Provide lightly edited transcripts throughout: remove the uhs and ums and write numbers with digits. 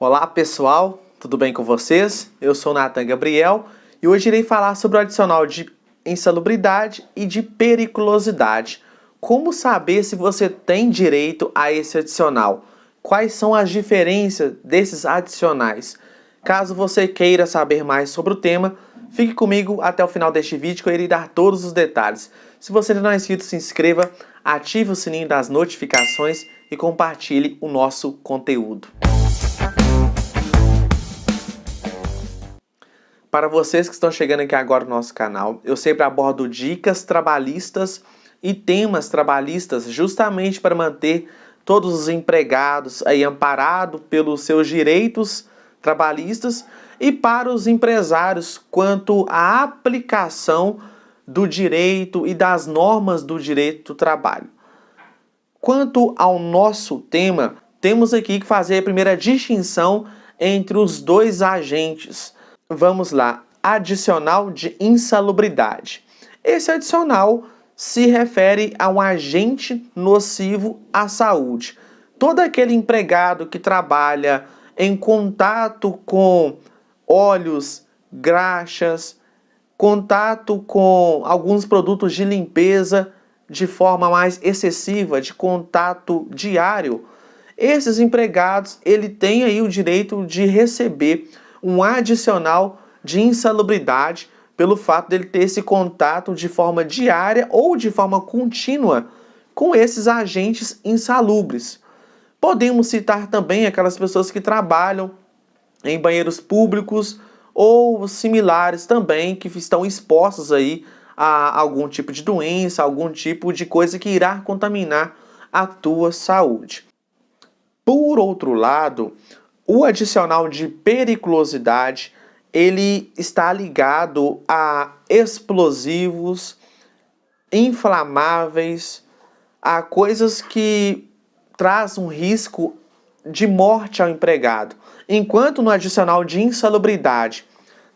Olá pessoal, tudo bem com vocês? Eu sou Nathan Gabriel e hoje irei falar sobre o adicional de insalubridade e de periculosidade. Como saber se você tem direito a esse adicional? Quais são as diferenças desses adicionais? Caso você queira saber mais sobre o tema, fique comigo até o final deste vídeo que eu irei dar todos os detalhes. Se você ainda não é inscrito, se inscreva, ative o sininho das notificações e compartilhe o nosso conteúdo. Para vocês que estão chegando aqui agora no nosso canal, eu sempre abordo dicas trabalhistas e temas trabalhistas justamente para manter todos os empregados aí amparados pelos seus direitos trabalhistas e para os empresários quanto à aplicação do direito e das normas do direito do trabalho. Quanto ao nosso tema, temos aqui que fazer a primeira distinção entre os dois agentes. Vamos lá, adicional de insalubridade. Esse adicional se refere a um agente nocivo à saúde. Todo aquele empregado que trabalha em contato com óleos, graxas, contato com alguns produtos de limpeza de forma mais excessiva, de contato diário, esses empregados, ele tem aí o direito de receber um adicional de insalubridade pelo fato dele ter esse contato de forma diária ou de forma contínua com esses agentes insalubres. Podemos citar também aquelas pessoas que trabalham em banheiros públicos ou similares também, que estão expostos aí a algum tipo de doença, algum tipo de coisa que irá contaminar a tua saúde. Por outro lado, o adicional de periculosidade, ele está ligado a explosivos, inflamáveis, a coisas que trazem um risco de morte ao empregado. Enquanto no adicional de insalubridade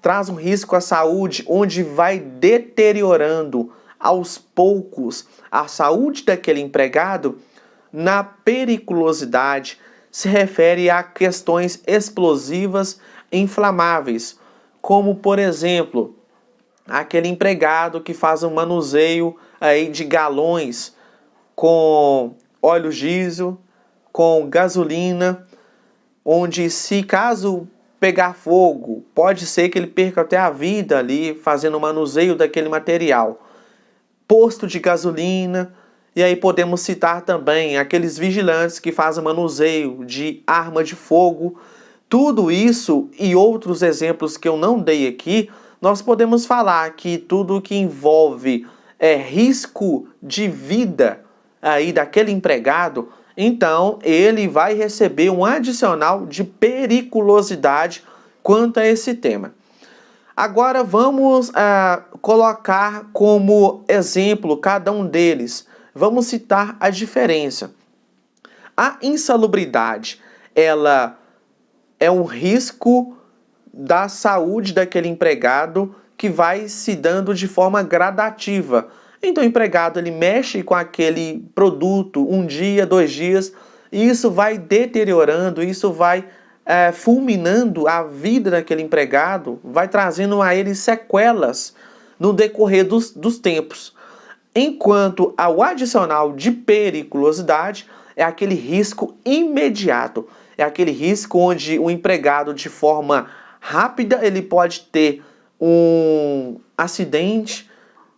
traz um risco à saúde, onde vai deteriorando aos poucos a saúde daquele empregado, na periculosidade se refere a questões explosivas e inflamáveis, como, por exemplo, aquele empregado que faz um manuseio aí de galões com óleo diesel, com gasolina, onde se caso pegar fogo, pode ser que ele perca até a vida ali fazendo o manuseio daquele material. Posto de gasolina. E aí podemos citar também aqueles vigilantes que fazem manuseio de arma de fogo. Tudo isso e outros exemplos que eu não dei aqui, nós podemos falar que tudo que envolve risco de vida aí daquele empregado, então ele vai receber um adicional de periculosidade quanto a esse tema. Agora vamos colocar como exemplo cada um deles. Vamos citar a diferença. A insalubridade, ela é um risco da saúde daquele empregado que vai se dando de forma gradativa. Então o empregado ele mexe com aquele produto um dia, 2 dias, e isso vai deteriorando, isso vai fulminando a vida daquele empregado, vai trazendo a ele sequelas no decorrer dos tempos. Enquanto ao adicional de periculosidade é aquele risco imediato, é aquele risco onde o empregado de forma rápida ele pode ter um acidente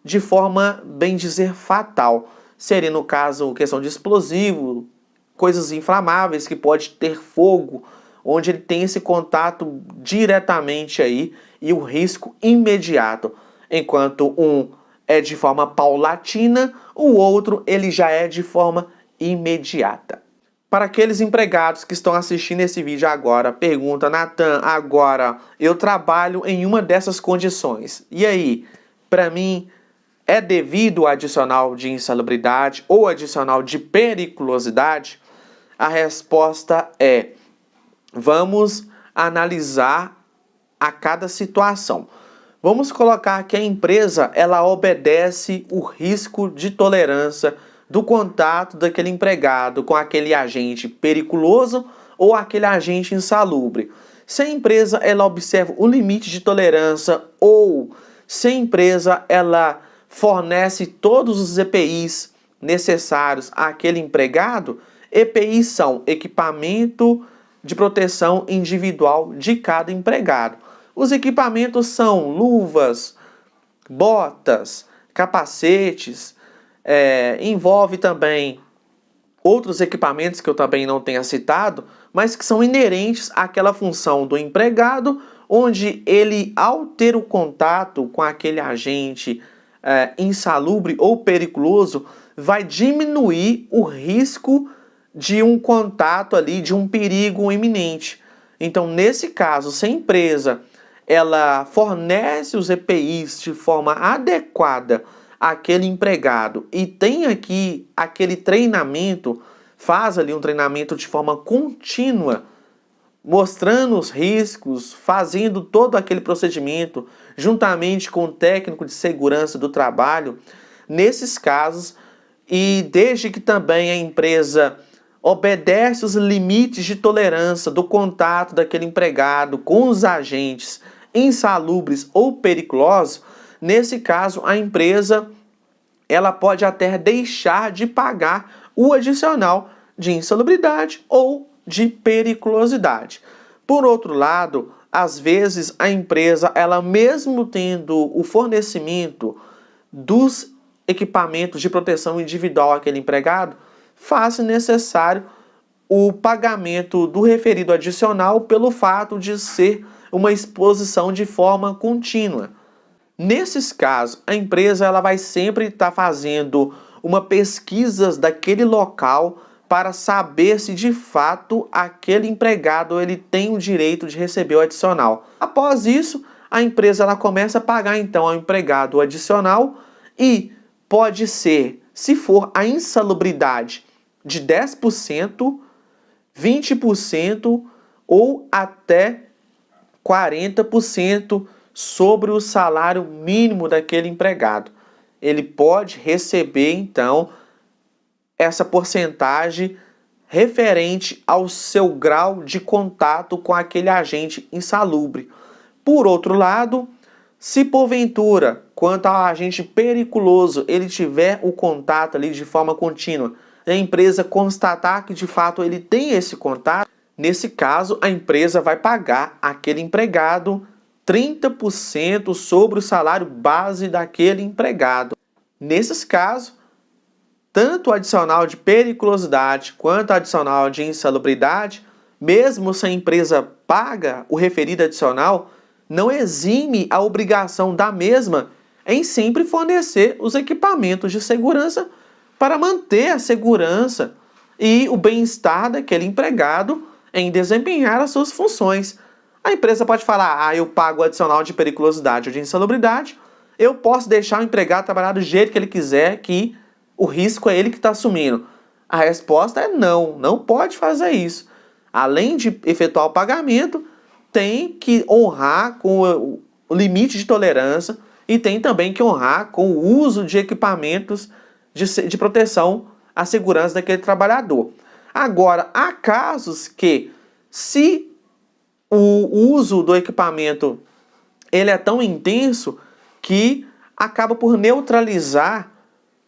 de forma, bem dizer, fatal. Seria no caso questão de explosivo, coisas inflamáveis que pode ter fogo, onde ele tem esse contato diretamente aí e o risco imediato, enquanto um é de forma paulatina, o outro ele já é de forma imediata. Para aqueles empregados que estão assistindo esse vídeo agora, pergunta, Nathan, agora eu trabalho em uma dessas condições. E aí, para mim, é devido ao adicional de insalubridade ou adicional de periculosidade? A resposta é: vamos analisar a cada situação. Vamos colocar que a empresa ela obedece o risco de tolerância do contato daquele empregado com aquele agente periculoso ou aquele agente insalubre. Se a empresa ela observa o limite de tolerância ou se a empresa ela fornece todos os EPIs necessários àquele empregado, EPIs são equipamento de proteção individual de cada empregado. Os equipamentos são luvas, botas, capacetes, envolve também outros equipamentos que eu também não tenha citado, mas que são inerentes àquela função do empregado, onde ele, ao ter o contato com aquele agente insalubre ou periculoso, vai diminuir o risco de um contato ali, de um perigo iminente. Então, nesse caso, se a empresa ela fornece os EPIs de forma adequada àquele empregado e tem aqui aquele treinamento, faz ali um treinamento de forma contínua, mostrando os riscos, fazendo todo aquele procedimento, juntamente com o técnico de segurança do trabalho, nesses casos, e desde que também a empresa obedece os limites de tolerância do contato daquele empregado com os agentes insalubres ou periculosos, nesse caso a empresa ela pode até deixar de pagar o adicional de insalubridade ou de periculosidade. Por outro lado, às vezes a empresa, ela mesmo tendo o fornecimento dos equipamentos de proteção individual àquele empregado, faz necessário o pagamento do referido adicional pelo fato de ser uma exposição de forma contínua. Nesses casos, a empresa ela vai sempre estar fazendo uma pesquisa daquele local para saber se de fato aquele empregado ele tem o direito de receber o adicional. Após isso, a empresa ela começa a pagar então ao empregado o adicional e pode ser, se for a insalubridade de 10%, 20% ou até 40% sobre o salário mínimo daquele empregado. Ele pode receber, então, essa porcentagem referente ao seu grau de contato com aquele agente insalubre. Por outro lado, se porventura, quanto ao agente periculoso, ele tiver o contato ali de forma contínua, a empresa constatar que de fato ele tem esse contato, nesse caso a empresa vai pagar aquele empregado 30% sobre o salário base daquele empregado. Nesses casos, tanto o adicional de periculosidade quanto o adicional de insalubridade, mesmo se a empresa paga o referido adicional, não exime a obrigação da mesma em sempre fornecer os equipamentos de segurança para manter a segurança e o bem-estar daquele empregado em desempenhar as suas funções. A empresa pode falar, eu pago o adicional de periculosidade ou de insalubridade, eu posso deixar o empregado trabalhar do jeito que ele quiser, que o risco é ele que está assumindo. A resposta é não, não pode fazer isso. Além de efetuar o pagamento, tem que honrar com o limite de tolerância e tem também que honrar com o uso de equipamentos de proteção à segurança daquele trabalhador. Agora, há casos que, se o uso do equipamento ele é tão intenso que acaba por neutralizar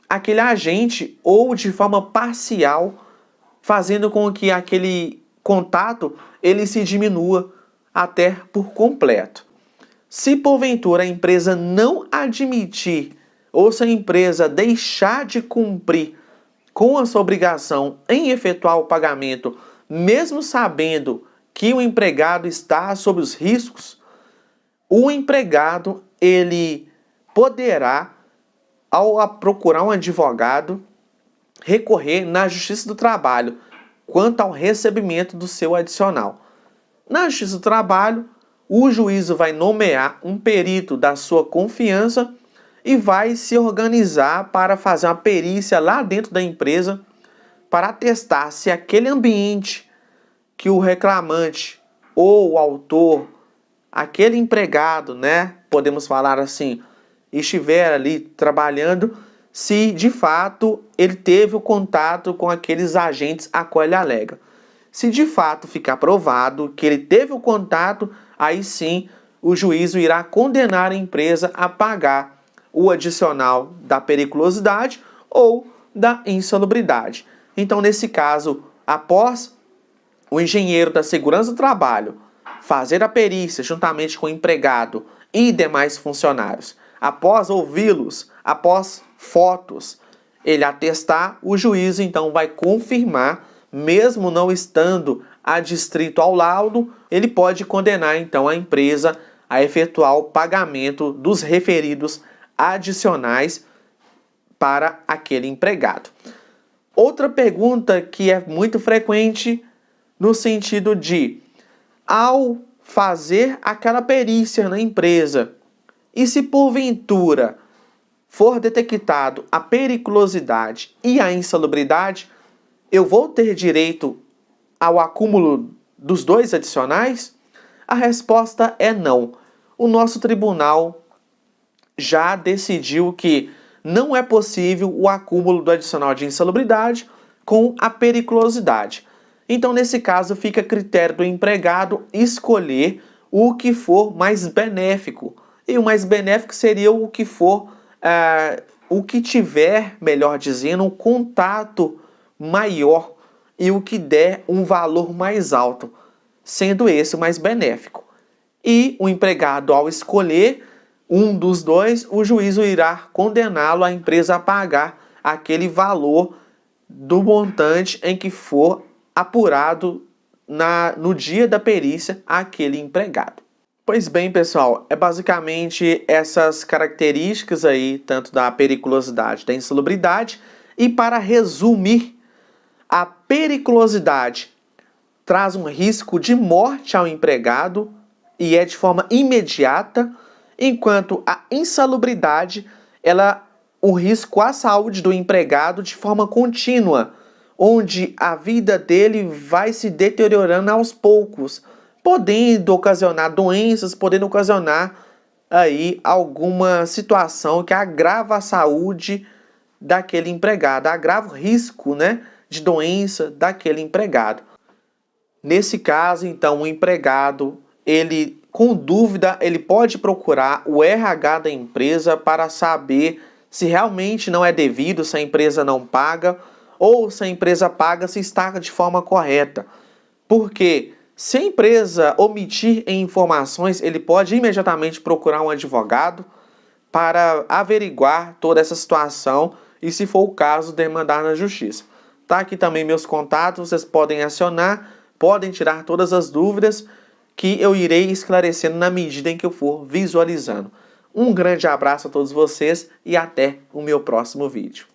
aquele agente ou de forma parcial, fazendo com que aquele contato ele se diminua até por completo. Se porventura a empresa não admitir ou se a empresa deixar de cumprir com a sua obrigação em efetuar o pagamento, mesmo sabendo que o empregado está sob os riscos, o empregado ele poderá, ao procurar um advogado, recorrer na Justiça do Trabalho quanto ao recebimento do seu adicional. Na Justiça do Trabalho, o juízo vai nomear um perito da sua confiança e vai se organizar para fazer uma perícia lá dentro da empresa para atestar se aquele ambiente que o reclamante ou o autor, aquele empregado, podemos falar assim, estiver ali trabalhando, se de fato ele teve o contato com aqueles agentes a qual ele alega. Se de fato ficar provado que ele teve o contato, aí sim o juízo irá condenar a empresa a pagar o adicional da periculosidade ou da insalubridade. Então, nesse caso, após o engenheiro da segurança do trabalho fazer a perícia juntamente com o empregado e demais funcionários, após ouvi-los, após fotos, ele atestar, o juízo então vai confirmar, mesmo não estando adstrito ao laudo, ele pode condenar então a empresa a efetuar o pagamento dos referidos adicionais para aquele empregado. Outra pergunta que é muito frequente no sentido de, ao fazer aquela perícia na empresa, e se porventura for detectado a periculosidade e a insalubridade, eu vou ter direito ao acúmulo dos dois adicionais? A resposta é não. O nosso tribunal já decidiu que não é possível o acúmulo do adicional de insalubridade com a periculosidade. Então, nesse caso, fica a critério do empregado escolher o que for mais benéfico. E o mais benéfico seria o que for, o que tiver, melhor dizendo, um contato maior e o que der um valor mais alto, sendo esse o mais benéfico. E o empregado, ao escolher um dos dois, o juízo irá condená-lo a empresa a pagar aquele valor do montante em que for apurado no dia da perícia aquele empregado. Pois bem, pessoal, é basicamente essas características aí, tanto da periculosidade, da insalubridade, e para resumir, a periculosidade traz um risco de morte ao empregado e é de forma imediata, enquanto a insalubridade, o risco à saúde do empregado de forma contínua, onde a vida dele vai se deteriorando aos poucos, podendo ocasionar doenças, podendo ocasionar aí alguma situação que agrava a saúde daquele empregado, agrava o risco, né, de doença daquele empregado. Nesse caso, então, o empregado, ele com dúvida, ele pode procurar o RH da empresa para saber se realmente não é devido, se a empresa não paga, ou se a empresa paga, se está de forma correta. Porque se a empresa omitir informações, ele pode imediatamente procurar um advogado para averiguar toda essa situação e, se for o caso, demandar na justiça. Tá aqui também meus contatos, vocês podem acionar, podem tirar todas as dúvidas que eu irei esclarecendo na medida em que eu for visualizando. Um grande abraço a todos vocês e até o meu próximo vídeo.